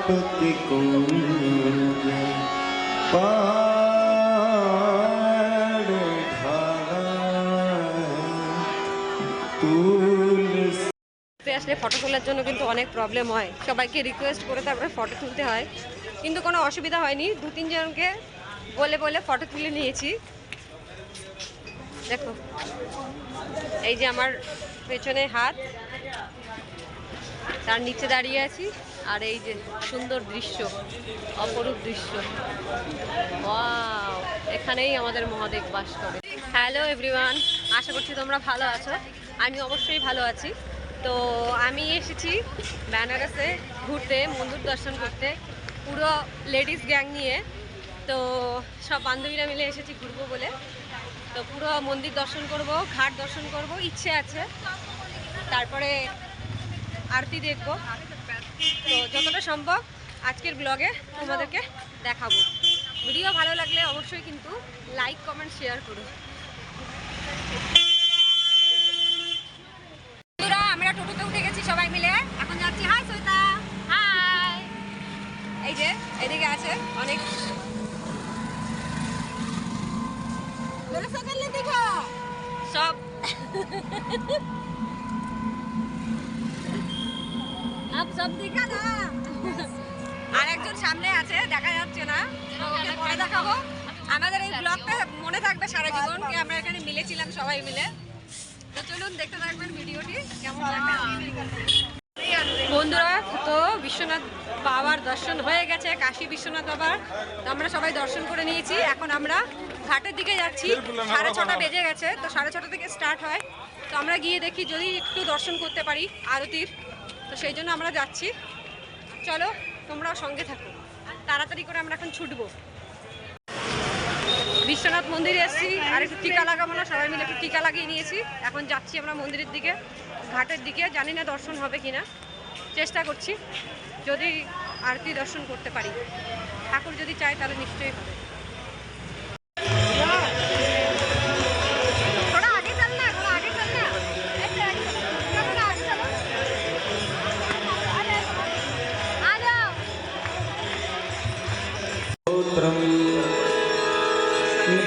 প্রীতাপতি কুঞ্জ আসলে ফটো তোলার জন্য কিন্তু অনেক প্রবলেম হয়, সবাইকে রিকোয়েস্ট করে তারপরে ফটো তুলতে হয়, কিন্তু কোনো অসুবিধা হয়নি। 2-3 জনকে বলে বলে ফটো তুলে নিয়েছি। দেখো এই যে আমার পেছনে হাত, তার নিচে দাঁড়িয়ে আছি, আর এই যে সুন্দর দৃশ্য, অপরূপ দৃশ্য। ওয়াও, এখানেই আমাদের মহাদেব বাস করে। হ্যালো এভরিওয়ান, আশা করছি তোমরা ভালো আছো। আমি অবশ্যই ভালো আছি। তো আমি এসেছি বেনারসে ঘুরতে, মন্দির দর্শন করতে, পুরো লেডিস গ্যাং নিয়ে। তো সব বান্ধবীরা মিলে এসেছি ঘুরবো বলে। তো পুরো মন্দির দর্শন করব, ঘাট দর্শন করব, ইচ্ছে আছে। তারপরে আরতি দেখব। তো যতটা সম্ভব আজকের ব্লগে তোমাদেরকে দেখাবো। ভিডিও ভালো লাগলে অবশ্যই কিন্তু লাইক, কমেন্ট, শেয়ার করো। আমরা টোটোতে উঠে গেছি সবাই মিলে, এখন যাচ্ছি। হাই সৈতা, হাই। এই যে এদিকে আছে অনেক সব সব দেখা না। আর একজন সামনে আছে, দেখা যাচ্ছে না, ওকে পরে দেখাবো। আমাদের এই ব্লগটা মনে থাকবে সারা জীবন, কি আমরা এখানে মিলেছিলাম সবাই মিলে। তো চলুন দেখতে থাকবেন ভিডিওটি, কেমন লাগবে। বন্ধুরা, তো বিশ্বনাথ বাবার দর্শন হয়ে গেছে, কাশী বিশ্বনাথ বাবার। তো আমরা সবাই দর্শন করে নিয়েছি, এখন আমরা ঘাটের দিকে যাচ্ছি। 6:30 বেজে গেছে, তো 6:30 থেকে স্টার্ট হয়। তো আমরা গিয়ে দেখি যদি একটু দর্শন করতে পারি আরতির, তো সেই জন্য আমরা যাচ্ছি। চলো তোমরাও সঙ্গে থাকো, তাড়াতাড়ি করে আমরা এখন ছুটবো। বিশ্বনাথ মন্দিরে এসেছি, আর একটু টিকা লাগাবো না, সবাই মিলে একটু টিকা লাগিয়ে নিয়েছি। এখন যাচ্ছি আমরা মন্দিরের দিকে, ঘাটের দিকে। জানি না দর্শন হবে কিনা, চেষ্টা করছি। যদি আরতি দর্শন করতে পারি, ঠাকুর যদি চায় তাহলে নিশ্চয়ই হবে।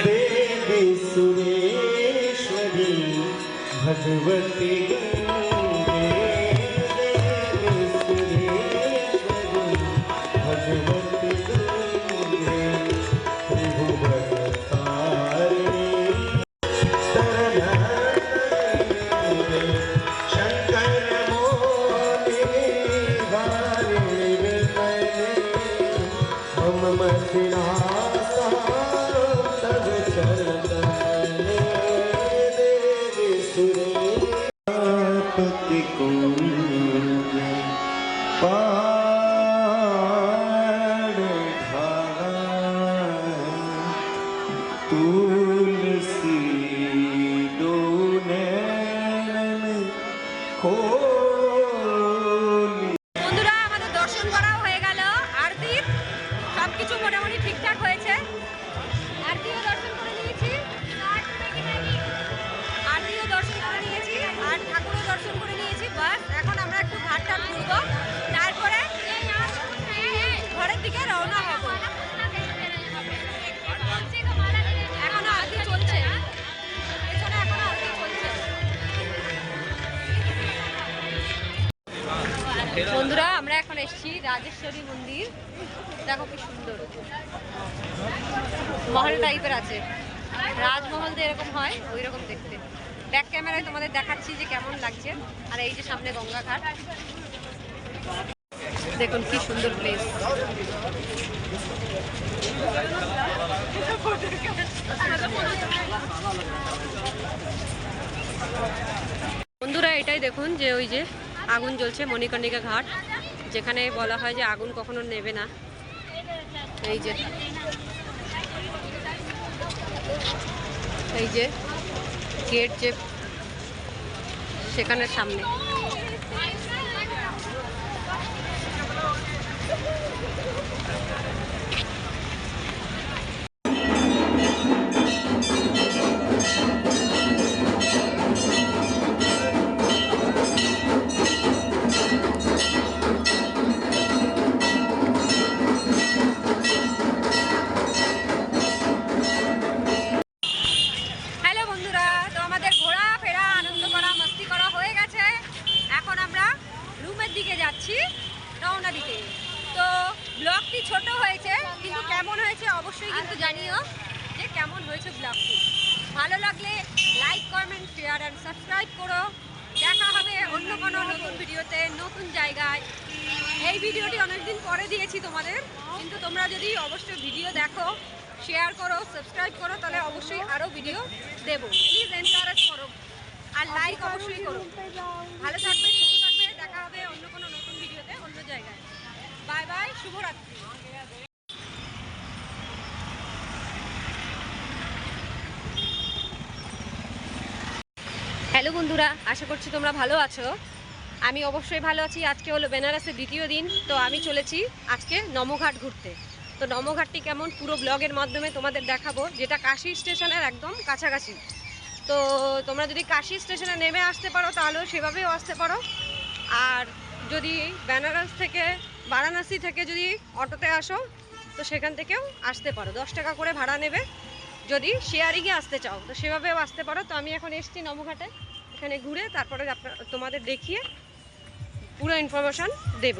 देवी सुरेश्वरी भगवती गंगे, देवी सुरेश्वरी भगवती गंगे, त्रिभुवनतारिणी शरणागते, शंकर मोहिनी वारिणी विमले, मम मथिरा प्रीतापति कुंज तुलसी दो नैन खोली। বন্ধুরা, আমাদের দর্শন করাও হয়ে গেল, আরতির সবকিছু মোটামুটি ঠিকঠাক হয়েছে। আরতিও দর্শন করে নিয়েছি, আরতিও দর্শন করে নিয়েছি, আর ঠাকুরও দর্শন করে নিয়েছি। বাস এখন আমরা একটু ঘাটটা ঘুরবো, তারপরে ঘরের দিকে রওনা হব। এখনো আরতি চলছে, পেছনে এখনো আরতি চলছে। বন্ধুরা, আমরা এখন এসেছি রাজেশ্বরী মন্দির। দেখো কি সুন্দর, মহল টাইপের আছে, রাজমহল যে এরকম হয় ওই রকম দেখতে। ব্যাক ক্যামেরায় তোমাদের দেখাচ্ছি যে কেমন লাগছে। আর এই যে সামনে গঙ্গা ঘাট, দেখুন কি সুন্দর প্লেস। বন্ধুরা, এটাই দেখুন যে ওই যে আগুন জ্বলছে, মণিকর্ণিকা ঘাট, যেখানে বলা হয় যে আগুন কখনো নেবে না। এই যে গেট, যে সেখানে সামনে। টাকা দিতে। তো ব্লগটি ছোট হয়েছে, কিন্তু কেমন হয়েছে অবশ্যই কিন্তু জানিও যে কেমন হয়েছে ব্লগটি। ভালো লাগলে like, comment, share and subscribe করো। দেখা হবে অন্য কোনো নতুন ভিডিওতে, নতুন জায়গায়। এই ভিডিওটি অনেকদিন পরে দিয়েছি তোমাদের, কিন্তু তোমরা যদি অবশ্যই ভিডিও দেখো, শেয়ার করো, সাবস্ক্রাইব করো, তাহলে অবশ্যই আরও ভিডিও দেবো। প্লিজ এনকারেজ করো আর লাইক অবশ্যই করো। ভালো থাকবে, সুস্থ থাকবে। দেখা হবে অন্য কোনো নতুন ভিডিওতে, অন্য জায়গায়। বাই বাই, শুভরাত্রি। হ্যালো বন্ধুরা, আশা করছি তোমরা ভালো আছো। আমি অবশ্যই ভালো আছি। আজকে হলো বেনারসের দ্বিতীয় দিন। তো আমি চলেছি আজকে নমঘাট ঘুরতে। তো নমঘাটটি কেমন পুরো ব্লগের মাধ্যমে তোমাদের দেখাবো, যেটা কাশী স্টেশনের একদম কাছাকাছি। তো তোমরা যদি কাশী স্টেশনে নেমে আসতে পারো তাহলেও সেভাবেও আসতে পারো। আর যদি বেনারস থেকে, বারাণসী থেকে যদি অটোতে আসো তো সেখান থেকেও আসতে পারো। 10 টাকা করে ভাড়া নেবে। যদি শেয়ারিংয়ে আসতে চাও তো সেভাবেও আসতে পারো। তো আমি এখন এসেছি নমঘাটে, এখানে ঘুরে তারপরে তোমাদের দেখিয়ে পুরো ইনফরমেশন দেব।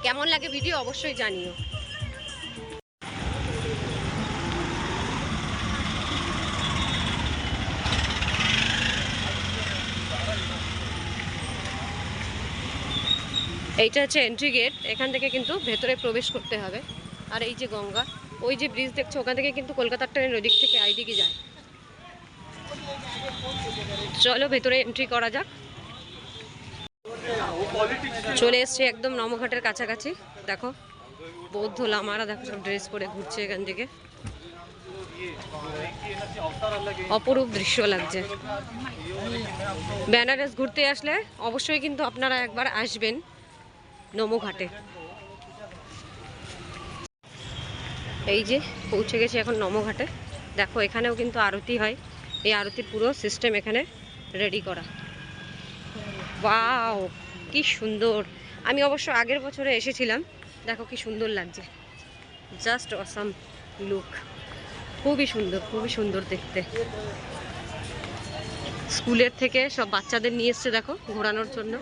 কেমন লাগে ভিডিও অবশ্যই জানিও। এইটা হচ্ছে এন্ট্রি গেট। এখান থেকে কিন্তু ভেতরে প্রবেশ করতে হবে। আর এই যে গঙ্গা, ওই যে ব্রিজ দেখছো, ওখান থেকে কিন্তু কলকাতার ট্রেন ওই দিক থেকে আইদিকে যায়। চলো ভেতরে এন্ট্রি করা যাক। চলে এসছে একদম নমঘাটের কাছাকাছি। দেখো বৌদ্ধ লামারা, দেখো সব ড্রেস পরে ঘুরছে এখান থেকে। অপরূপ দৃশ্য লাগছে। বেনারস ঘুরতে আসলে অবশ্যই কিন্তু আপনারা একবার আসবেন নমঘাটে। এই যে পৌঁছে গেছি এখন নমঘাটে। দেখো এখানেও কিন্তু আরতি হয়। এই আরতির পুরো সিস্টেম এখানে রেডি করা। ওয়াও, কি সুন্দর। আমি অবশ্য আগের বছরে এসেছিলাম। দেখো কি সুন্দর লাগছে, জাস্ট অসাম লুক। খুবই সুন্দর, খুবই সুন্দর দেখতে। স্কুলের থেকে সব বাচ্চাদের নিয়ে এসছে দেখো ঘোরানোর জন্য।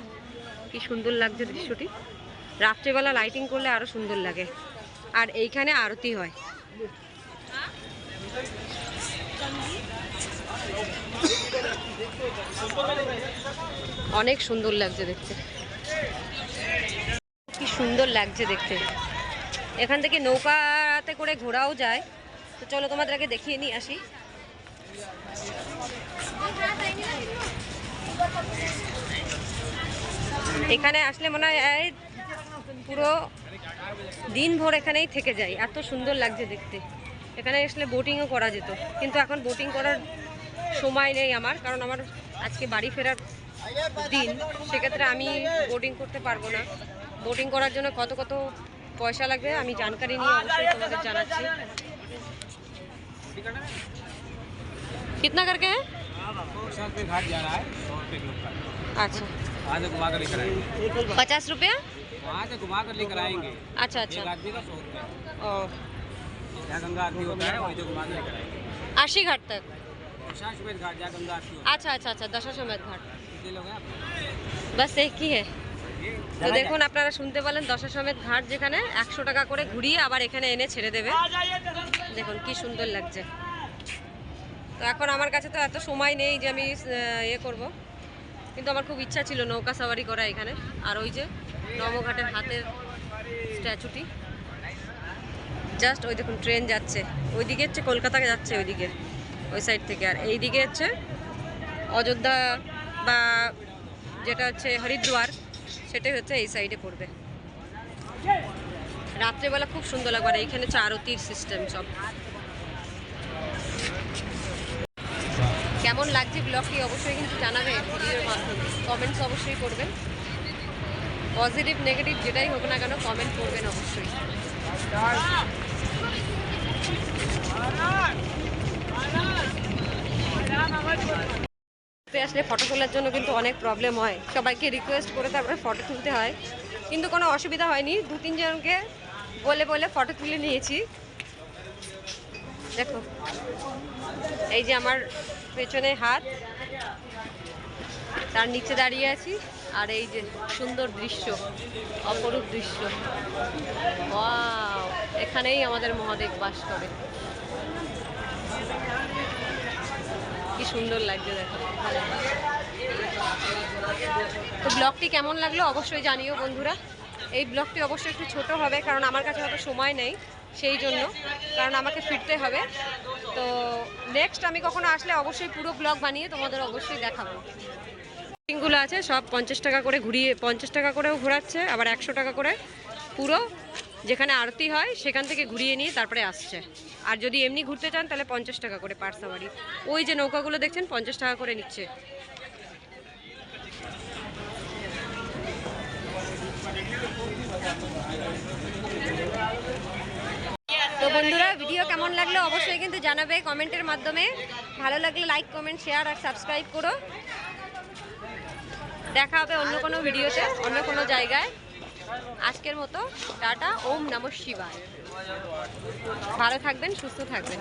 কি সুন্দর লাগছে দৃশ্যটি। রাত্রেবেলা লাইটিং করলে আরো সুন্দর লাগে। আর এইখানে আরতি হয়। অনেক সুন্দর লাগছে দেখতে, কি সুন্দর লাগছে দেখতে। এখান থেকে নৌকাতে করে ঘোরাও যায়। তো চলো তোমাদের আগে দেখিয়ে নিয়ে আসি। এখানে আসলে মনে হয় পুরো দিন ভর এখানেই থেকে যাই, এত সুন্দর লাগছে দেখতে। এখানে আসলে বোটিংও করা যেত, কিন্তু এখন বোটিং করার সময় নেই আমার, কারণ আমার আজকে বাড়ি ফেরার দিন। সেক্ষেত্রে আমি বোটিং করতে পারবো না। বোটিং করার জন্য কত কত পয়সা লাগবে আমি জানকারি নিয়ে অবশ্যই তোমাদের জানাচ্ছি। कितना करके है? 100 रुपये घाट जा रहा है, 100 रुपये लोग का। अच्छा, वहाँ से घुमा कर लेकर आएंगे। 50 रुपया। वहाँ से घुमा कर लेकर आएंगे। अच्छा अच्छा। एक आदमी का 100 रुपये। ओ, जहाँ गंगा आरती होता है वहीं से घुमा कर लेकर आएंगे। आशी घाट तक। 50 रुपये घाट जहाँ गंगा आरती होता अच्छा अच्छा अच्छा, दशाश्वमेध घाट। है। कितने लोग हैं आप? বাস এক কি হে। তো দেখুন আপনারা শুনতে পেলেন, দশাশ্বমেধ ঘাট যেখানে 100 টাকা করে ঘুরিয়ে আবার এখানে এনে ছেড়ে দেবে। দেখুন কি সুন্দর লাগছে। তো এখন আমার কাছে তো এত সময় নেই যে আমি ইয়ে করব, কিন্তু আমার খুব ইচ্ছা ছিল নৌকা সাওয়ারি করা এখানে। আর ওই যে নমঘাটের হাতের স্ট্যাচুটি, জাস্ট ওই দেখুন ট্রেন যাচ্ছে ওইদিকে, হচ্ছে কলকাতা যাচ্ছে ওইদিকে, ওই সাইড থেকে। আর এইদিকে হচ্ছে অযোধ্যা বা যেটা হচ্ছে হরিদ্বার, সেটাই হচ্ছে এই সাইডে পড়বে। রাত্রেবেলা খুব সুন্দর লাগবে। আর এইখানে হচ্ছে আরতির সিস্টেম সব। কেমন লাগছে ব্লগটি অবশ্যই কিন্তু জানাবে ভিডিওর মাধ্যমে। কমেন্টস অবশ্যই করবেন, পজিটিভ নেগেটিভ যেটাই হোক না কেন কমেন্ট করবেন অবশ্যই। আসলে ফটো তোলার জন্য কিন্তু অনেক প্রবলেম হয়, সবাইকে রিকোয়েস্ট করে তারপরে ফটো তুলতে হয়, কিন্তু কোনো অসুবিধা হয়নি। 2-3 জনকে বলে বলে ফটো তুলে নিয়েছি। দেখো এই যে আমার পেছনে হাত, তার নিচে দাঁড়িয়ে আছি। আর এই যে সুন্দর দৃশ্য, অপরূপ দৃশ্য। ওয়াও, এখানেই আমাদের মহাদেব বাস করে। কি সুন্দর লাগছে দেখো। তো ব্লগটি কেমন লাগলো অবশ্যই জানিও বন্ধুরা। এই ব্লগটি অবশ্যই একটু ছোট হবে, কারণ আমার কাছে অত সময় নেই সেই জন্য, কারণ আমাকে ফিরতে হবে। তো নেক্সট আমি কখনো আসলে অবশ্যই পুরো ব্লগ বানিয়ে তোমাদের অবশ্যই দেখাবো। গুলো আছে সব 50 টাকা করে ঘুরিয়ে, 50 টাকা করেও ঘোরাচ্ছে, আবার 100 টাকা করে পুরো যেখানে আরতি হয় সেখান থেকে ঘুরিয়ে নিয়ে তারপরে আসছে। আর যদি এমনি ঘুরতে চান তাহলে 50 টাকা করে পার সাওয়ারি। ওই যে নৌকাগুলো দেখছেন 50 টাকা করে নিচ্ছে। তো বন্ধুরা, ভিডিও কেমন লাগলো অবশ্যই কিন্তু জানাবে কমেন্টের মাধ্যমে। ভালো লাগলে লাইক, কমেন্ট, শেয়ার আর সাবস্ক্রাইব করো। দেখা হবে অন্য কোনো ভিডিওতে, অন্য কোনো জায়গায়। আজকের মতো টাটা, ওম নমঃ শিবায়। ভালো থাকবেন, সুস্থ থাকবেন।